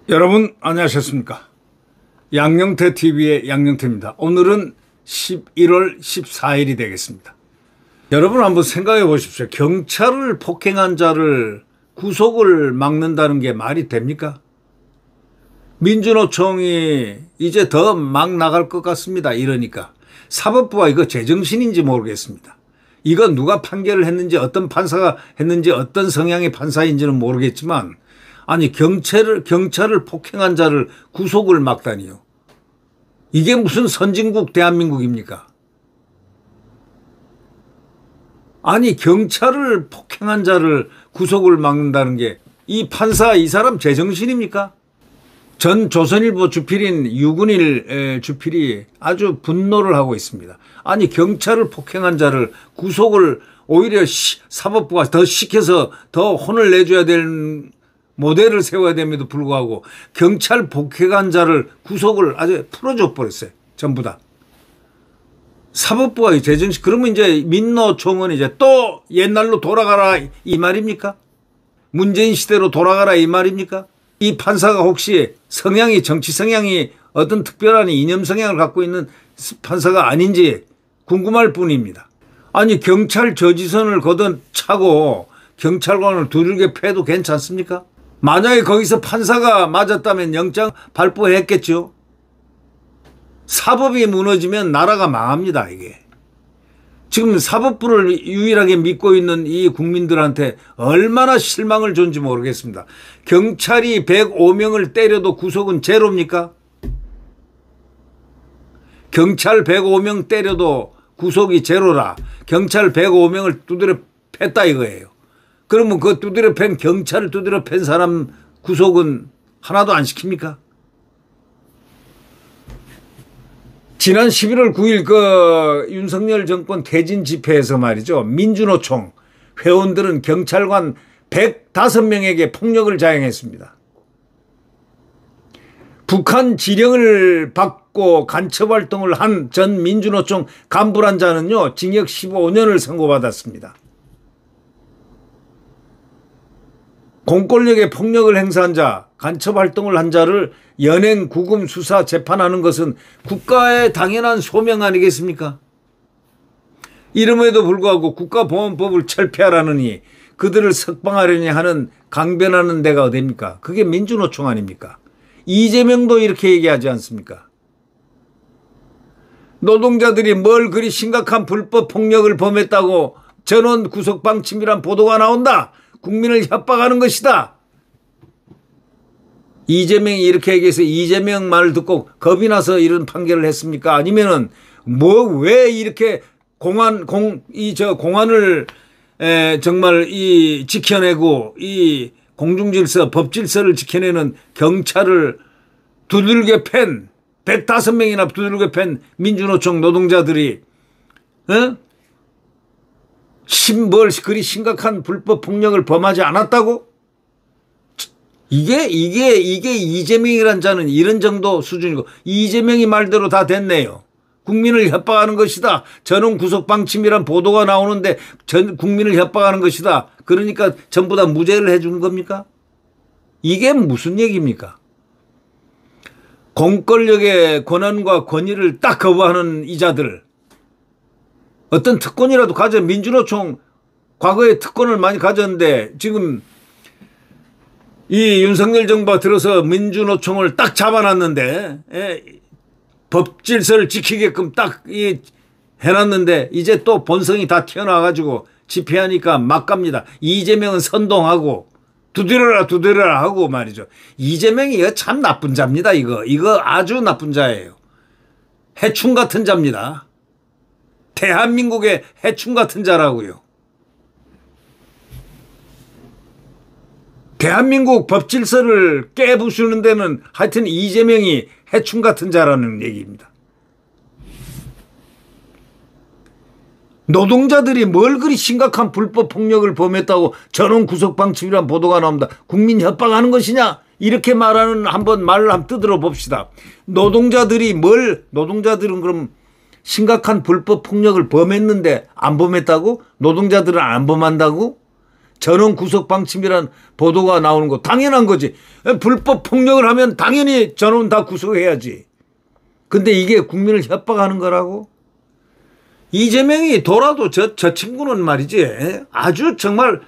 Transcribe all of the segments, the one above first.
여러분 안녕하셨습니까? 양영태TV의 양영태입니다. 오늘은 11월 14일이 되겠습니다. 여러분 한번 생각해 보십시오. 경찰을 폭행한 자를 구속을 막는다는 게 말이 됩니까? 민주노총이 이제 더 막 나갈 것 같습니다. 이러니까 사법부가 이거 제정신인지 모르겠습니다. 이거 누가 판결을 했는지, 어떤 판사가 했는지, 어떤 성향의 판사인지는 모르겠지만, 아니 경찰을 폭행한 자를 구속을 막다니요. 이게 무슨 선진국 대한민국입니까? 아니 경찰을 폭행한 자를 구속을 막는다는 게 이 판사 이 사람 제정신입니까? 전 조선일보 주필인 유근일 주필이 아주 분노를 하고 있습니다. 아니 경찰을 폭행한 자를 구속을 오히려 사법부가 더 시켜서 더 혼을 내줘야 될 모델을 세워야 됨에도 불구하고 경찰 폭행한 자를 구속을 아주 풀어줘 버렸어요. 전부 다. 사법부가 제정신, 그러면 이제 민노총은 이제 또 옛날로 돌아가라 이 말입니까? 문재인 시대로 돌아가라 이 말입니까? 이 판사가 혹시 성향이, 정치 성향이 어떤 특별한 이념 성향을 갖고 있는 판사가 아닌지 궁금할 뿐입니다. 아니 경찰 저지선을 걷어차고 경찰관을 두들겨 패도 괜찮습니까? 만약에 거기서 판사가 맞았다면 영장 발부했겠죠. 사법이 무너지면 나라가 망합니다. 이게 지금 사법부를 유일하게 믿고 있는 이 국민들한테 얼마나 실망을 줬는지 모르겠습니다. 경찰이 105명을 때려도 구속은 제로입니까? 경찰 105명 때려도 구속이 제로라. 경찰 105명을 두드려 팼다 이거예요. 그러면 그 두드려 팬, 경찰을 두드려 팬 사람 구속은 하나도 안 시킵니까? 지난 11월 9일 그 윤석열 정권 퇴진 집회에서 말이죠. 민주노총 회원들은 경찰관 105명에게 폭력을 자행했습니다. 북한 지령을 받고 간첩활동을 한 전 민주노총 간부란 자는요, 징역 15년을 선고받았습니다. 공권력에 폭력을 행사한 자, 간첩활동을 한 자를 연행, 구금, 수사, 재판하는 것은 국가의 당연한 소명 아니겠습니까? 이름에도 불구하고 국가보안법을 철폐하라느니 그들을 석방하려니 하는 강변하는 데가 어디입니까? 그게 민주노총 아닙니까? 이재명도 이렇게 얘기하지 않습니까? 노동자들이 뭘 그리 심각한 불법 폭력을 범했다고 전원 구속 방침이란 보도가 나온다. 국민을 협박하는 것이다. 이재명이 이렇게 얘기해서 이재명 말을 듣고 겁이 나서 이런 판결을 했습니까? 아니면은 왜 이렇게 공안을 정말 지켜내고 이 공중질서, 법질서를 지켜내는 경찰을 두들겨 팬 105명이나 두들겨 팬 민주노총 노동자들이 뭘 그리 심각한 불법 폭력을 범하지 않았다고? 이게 이재명이란 자는 이런 정도 수준이고, 이재명이 말대로 다 됐네요. 국민을 협박하는 것이다. 전원 구속 방침이란 보도가 나오는데 전 국민을 협박하는 것이다. 그러니까 전부 다 무죄를 해준 겁니까? 이게 무슨 얘기입니까? 공권력의 권한과 권위를 딱 거부하는 이자들, 어떤 특권이라도 가져. 민주노총 과거에 특권을 많이 가졌는데 지금 이 윤석열 정부가 들어서 민주노총을 딱 잡아놨는데, 법질서를 지키게끔 딱 해놨는데 이제 또 본성이 다 튀어나와가지고 집회하니까 막 갑니다. 이재명은 선동하고 두드려라 하고 말이죠. 이재명이 이거 참 나쁜 자입니다. 이거 아주 나쁜 자예요. 해충 같은 자입니다. 대한민국의 해충 같은 자라고요. 대한민국 법질서를 깨부수는 데는 하여튼 이재명이 해충 같은 자라는 얘기입니다. 노동자들이 뭘 그리 심각한 불법 폭력을 범했다고 전원 구속 방침이란 보도가 나옵니다. 국민 협박하는 것이냐? 이렇게 말하는 말을 한번 뜯어 봅시다. 노동자들은 그럼 심각한 불법 폭력을 범했는데 안 범했다고? 노동자들은 안 범한다고? 전원 구속 방침이란 보도가 나오는 거 당연한 거지. 불법 폭력을 하면 당연히 전원 다 구속해야지. 근데 이게 국민을 협박하는 거라고? 이재명이 돌아도 저 친구는 말이지 아주 정말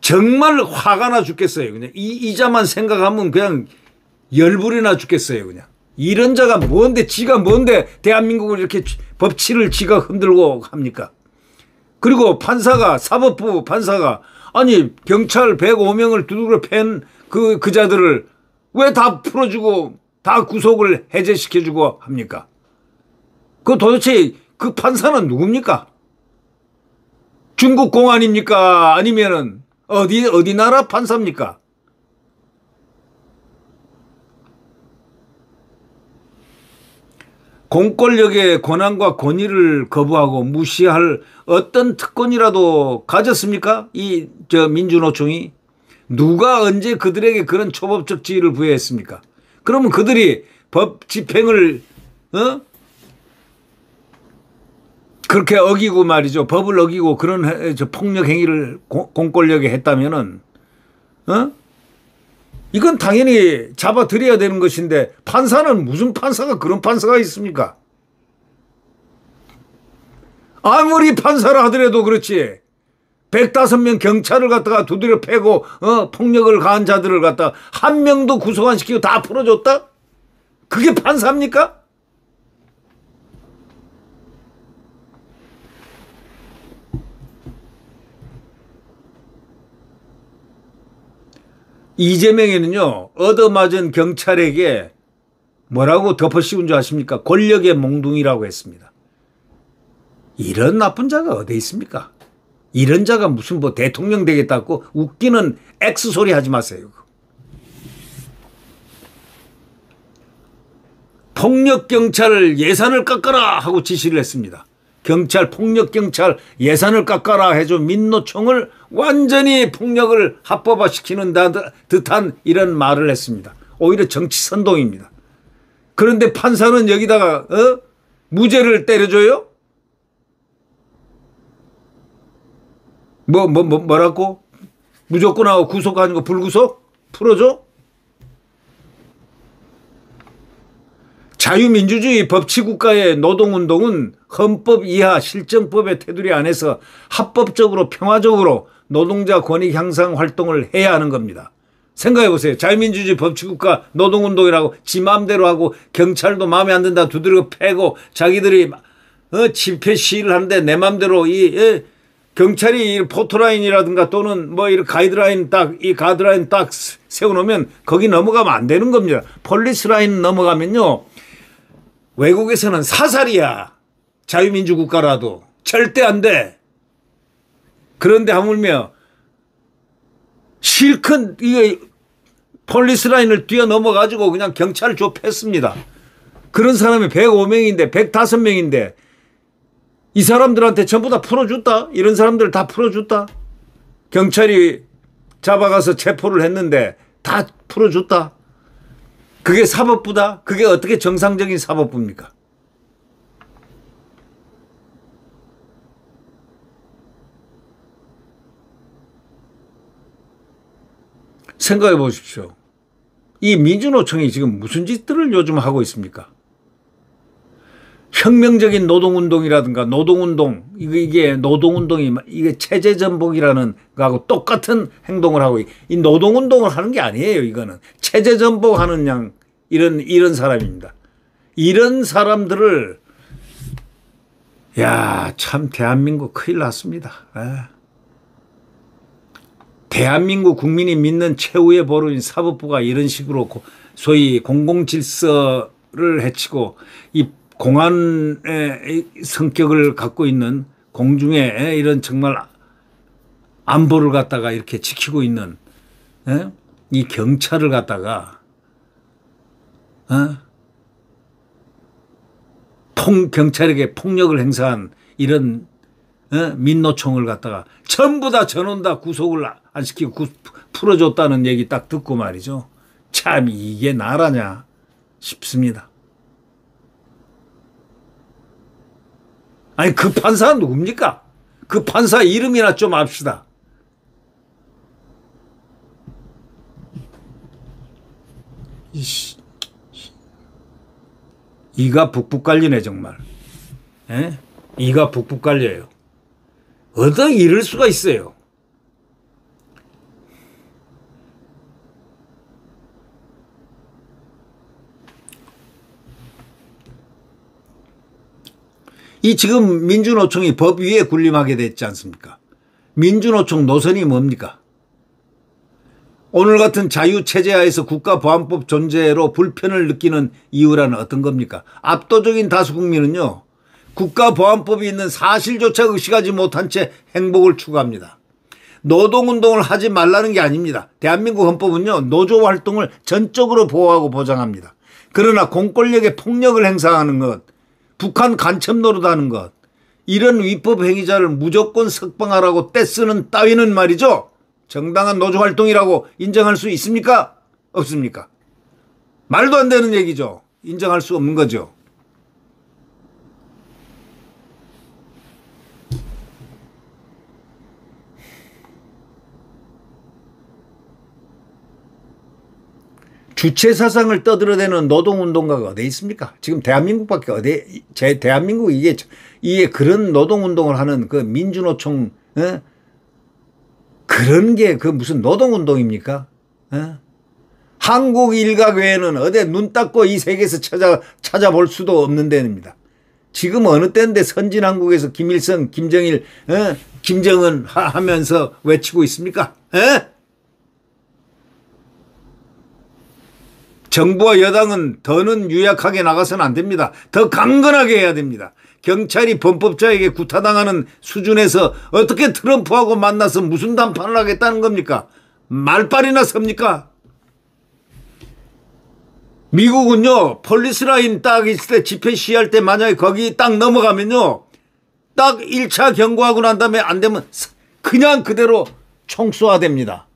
화가 나 죽겠어요. 그냥 이자만 생각하면 그냥 열불이 나 죽겠어요. 그냥 이런 자가 지가 뭔데 대한민국을 이렇게 법치를 지가 흔들고 합니까? 그리고 사법부 판사가 아니 경찰 105명을 두드려 팬 그 자들을 왜 다 풀어주고 다 구속을 해제시켜주고 합니까? 그 도대체 그 판사는 누굽니까? 중국 공안입니까? 아니면은 어디 나라 판사입니까? 공권력의 권한과 권위를 거부하고 무시할 어떤 특권이라도 가졌습니까? 민주노총이 누가 언제 그들에게 그런 초법적 지위를 부여했습니까? 그러면 그들이 법 집행을 그렇게 어기고 말이죠. 법을 어기고 그런 폭력 행위를 공권력에 했다면은 이건 당연히 잡아들여야 되는 것인데 판사는 무슨 판사가 그런 판사가 있습니까? 아무리 판사라 하더라도 그렇지 105명 경찰을 갖다가 두드려 패고 폭력을 가한 자들을 갖다가 한 명도 구속 안 시키고 다 풀어줬다? 그게 판사입니까? 이재명에는요 얻어맞은 경찰에게 뭐라고 덮어씌운 줄 아십니까? 권력의 몽둥이라고 했습니다. 이런 나쁜 자가 어디 있습니까? 이런 자가 무슨 대통령 되겠다고 웃기는 X소리 하지 마세요. 폭력경찰 예산을 깎아라 하고 지시를 했습니다. 폭력경찰 예산을 깎아라 해줘 민노총을 완전히 폭력을 합법화시키는 듯한 이런 말을 했습니다. 오히려 정치선동입니다. 그런데 판사는 여기다가 무죄를 때려줘요? 뭐라고? 무조건하고 구속하는 거 불구속? 풀어줘? 자유민주주의 법치국가의 노동운동은 헌법 이하 실정법의 테두리 안에서 합법적으로 평화적으로 노동자 권익 향상 활동을 해야 하는 겁니다. 생각해 보세요. 자유민주주의 법치국가 노동운동이라고 지 마음대로 하고 경찰도 마음에 안 든다 두드려 패고 자기들이 집회 시위를 하는데 내 마음대로 경찰이 포토라인이라든가 또는 이런 가이드라인 딱 세워놓으면 거기 넘어가면 안 되는 겁니다. 폴리스 라인 넘어가면요. 외국에서는 사살이야. 자유민주 국가라도. 절대 안 돼. 그런데 하물며 실컷 폴리스 라인을 뛰어넘어가지고 그냥 경찰을 좁혔습니다. 그런 사람이 105명인데 105명인데 이 사람들한테 전부 다 풀어줬다. 이런 사람들 다 풀어줬다. 경찰이 잡아가서 체포를 했는데 다 풀어줬다. 그게 사법부다? 그게 어떻게 정상적인 사법부입니까? 생각해 보십시오. 이 민주노총이 지금 무슨 짓들을 요즘 하고 있습니까? 혁명적인 노동운동이라든가 노동운동, 이게 노동운동이 이게 체제전복이라는 거하고 똑같은 행동을 하고 이 노동운동을 하는 게 아니에요. 이거는 체제전복하는 이런 사람입니다. 이런 사람들을 참 대한민국 큰일 났습니다. 대한민국 국민이 믿는 최후의 보루인 사법부가 이런 식으로 소위 공공질서를 해치고 이 공안의 성격을 갖고 있는 공중에 이런 정말 안보를 갖다가 이렇게 지키고 있는 이 경찰을 갖다가 경찰에게 폭력을 행사한 이런 민노총을 갖다가 전부 다 전원 다 구속을 안 시키고 풀어줬다는 얘기 딱 듣고 말이죠. 참 이게 나라냐 싶습니다. 아니 그 판사가 누굽니까? 그 판사 이름이나 좀 압시다. 이가 북북 갈리네 정말. 에? 이가 북북 갈려요. 어떻게 이럴 수가 있어요. 이 지금 민주노총이 법 위에 군림하게 됐지 않습니까? 민주노총 노선이 뭡니까? 오늘 같은 자유체제하에서 국가보안법 존재로 불편을 느끼는 이유라는 어떤 겁니까? 압도적인 다수 국민은요. 국가보안법이 있는 사실조차 의식하지 못한 채 행복을 추구합니다. 노동운동을 하지 말라는 게 아닙니다. 대한민국 헌법은요. 노조활동을 전적으로 보호하고 보장합니다. 그러나 공권력의 폭력을 행사하는 것, 북한 간첩 노릇하는 것, 이런 위법 행위자를 무조건 석방하라고 떼쓰는 따위는 말이죠. 정당한 노조활동이라고 인정할 수 있습니까? 없습니까? 말도 안 되는 얘기죠. 인정할 수 없는 거죠. 주체 사상을 떠들어대는 노동운동가가 어디 있습니까? 지금 대한민국밖에 대한민국 이게 그런 노동운동을 하는 그 민주노총, 그런 게 그 무슨 노동운동입니까? 한국 일각 외에는 어디 눈 닦고 이 세계에서 찾아볼 수도 없는 데입니다. 지금 어느 때인데 선진한국에서 김일성, 김정일, 김정은 하면서 외치고 있습니까? 정부와 여당은 더는 유약하게 나가서는 안 됩니다. 더 강건하게 해야 됩니다. 경찰이 범법자에게 구타당하는 수준에서 어떻게 트럼프하고 만나서 무슨 담판을 하겠다는 겁니까? 말빨이나 섭니까? 미국은요. 폴리스라인 딱 있을 때 집회 시위할 때 만약에 거기 딱 넘어가면요. 딱 1차 경고하고 난 다음에 안 되면 그냥 그대로 총수화됩니다.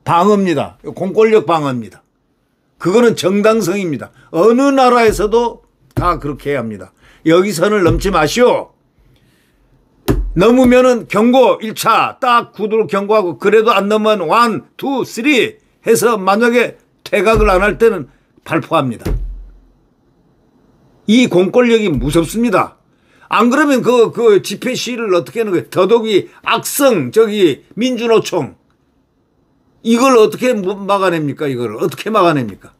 방어입니다. 공권력 방어입니다. 그거는 정당성입니다. 어느 나라에서도 다 그렇게 해야 합니다. 여기 선을 넘지 마시오. 넘으면은 경고 1차 딱 구두로 경고하고 그래도 안 넘으면 1, 2, 3 해서 만약에 퇴각을 안 할 때는 발포합니다. 이 공권력이 무섭습니다. 안 그러면 그 집회 시위를 어떻게 하는 거예요? 더더욱이 악성 민주노총 이걸 어떻게 막아냅니까? 이걸 어떻게 막아냅니까?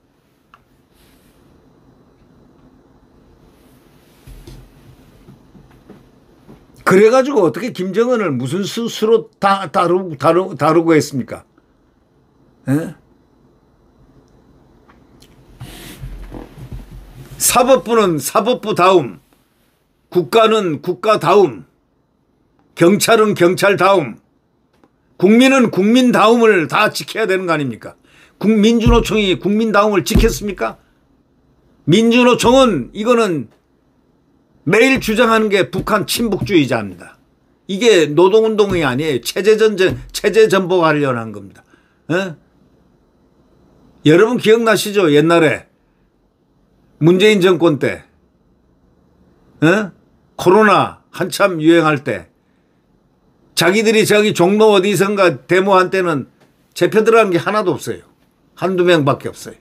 그래가지고 어떻게 김정은을 무슨 수로 다루고 했습니까? 사법부는 사법부 다움, 국가는 국가 다움, 경찰은 경찰 다움, 국민은 국민 다움을 다 지켜야 되는 거 아닙니까? 민주노총이 국민 다움을 지켰습니까? 민주노총은 이거는 매일 주장하는 게 북한 친북주의자입니다. 이게 노동운동이 아니에요. 체제 전복하려고 한 겁니다. 여러분 기억나시죠? 옛날에 문재인 정권 때 코로나 한참 유행할 때 자기들이 저기 종로 어디선가 데모한 때는 재표 들어간 게 하나도 없어요. 한두 명밖에 없어요.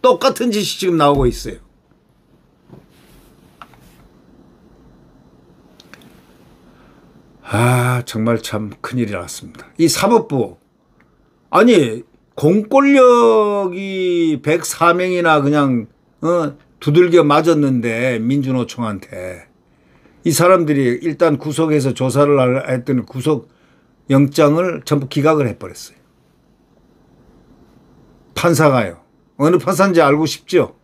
똑같은 짓이 지금 나오고 있어요. 정말 참 큰일이 났습니다. 이 사법부 아니 공권력이 104명이나 그냥 두들겨 맞았는데 민주노총한테 이 사람들이 일단 구속해서 조사를 했더니 구속 영장을 전부 기각을 해버렸어요. 판사가요. 어느 판사인지 알고 싶죠?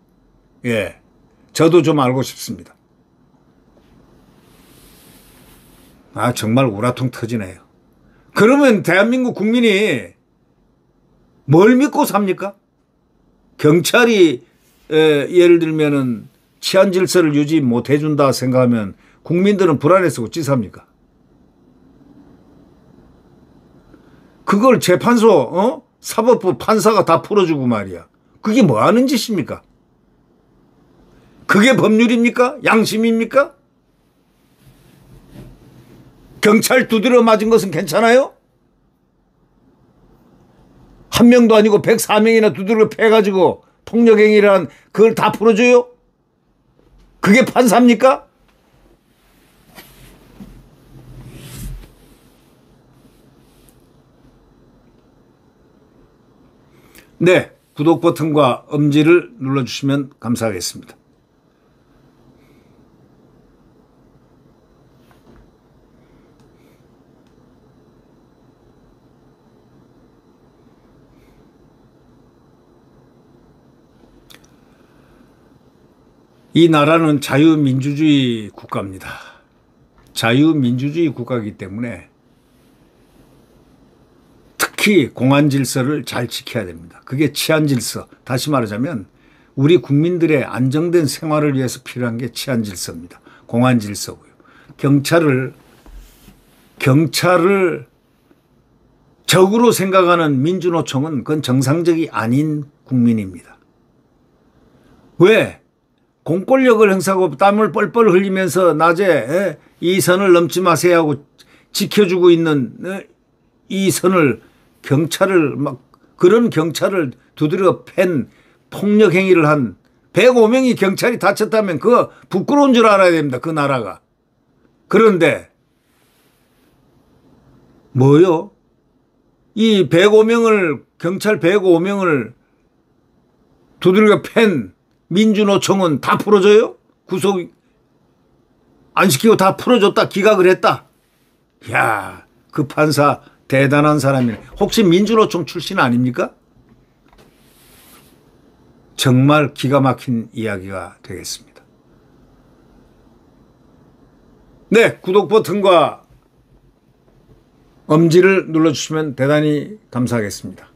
예, 저도 좀 알고 싶습니다. 정말 우라통 터지네요. 그러면 대한민국 국민이 뭘 믿고 삽니까? 경찰이 예를 들면은 치안 질서를 유지 못 해준다 생각하면 국민들은 불안해서 어찌 삽니까? 그걸 재판소, 사법부 판사가 다 풀어주고 말이야. 그게 뭐 하는 짓입니까? 그게 법률입니까? 양심입니까? 경찰 두드려 맞은 것은 괜찮아요? 한 명도 아니고 104명이나 두드려 패가지고 폭력행위란 그걸 다 풀어줘요? 그게 판사입니까? 네, 구독 버튼과 엄지를 눌러주시면 감사하겠습니다. 이 나라는 자유민주주의 국가입니다. 자유민주주의 국가이기 때문에 특히 공안 질서를 잘 지켜야 됩니다. 그게 치안 질서. 다시 말하자면 우리 국민들의 안정된 생활을 위해서 필요한 게 치안 질서입니다. 공안 질서고요. 경찰을 적으로 생각하는 민주노총은 그건 정상적이 아닌 국민입니다. 왜? 공권력을 행사하고 땀을 뻘뻘 흘리면서 낮에 이 선을 넘지 마세요 하고 지켜주고 있는 이 선을 그런 경찰을 두드려 팬 폭력 행위를 한 105명이 경찰이 다쳤다면 그거 부끄러운 줄 알아야 됩니다. 그 나라가. 그런데 뭐요? 이 105명을 경찰 105명을 두들겨 팬 민주노총은 다 풀어줘요? 구속 안 시키고 다 풀어줬다. 기각을 했다. 이야, 그 판사 대단한 사람이네. 혹시 민주노총 출신 아닙니까? 정말 기가 막힌 이야기가 되겠습니다. 네, 구독 버튼과 엄지를 눌러주시면 대단히 감사하겠습니다.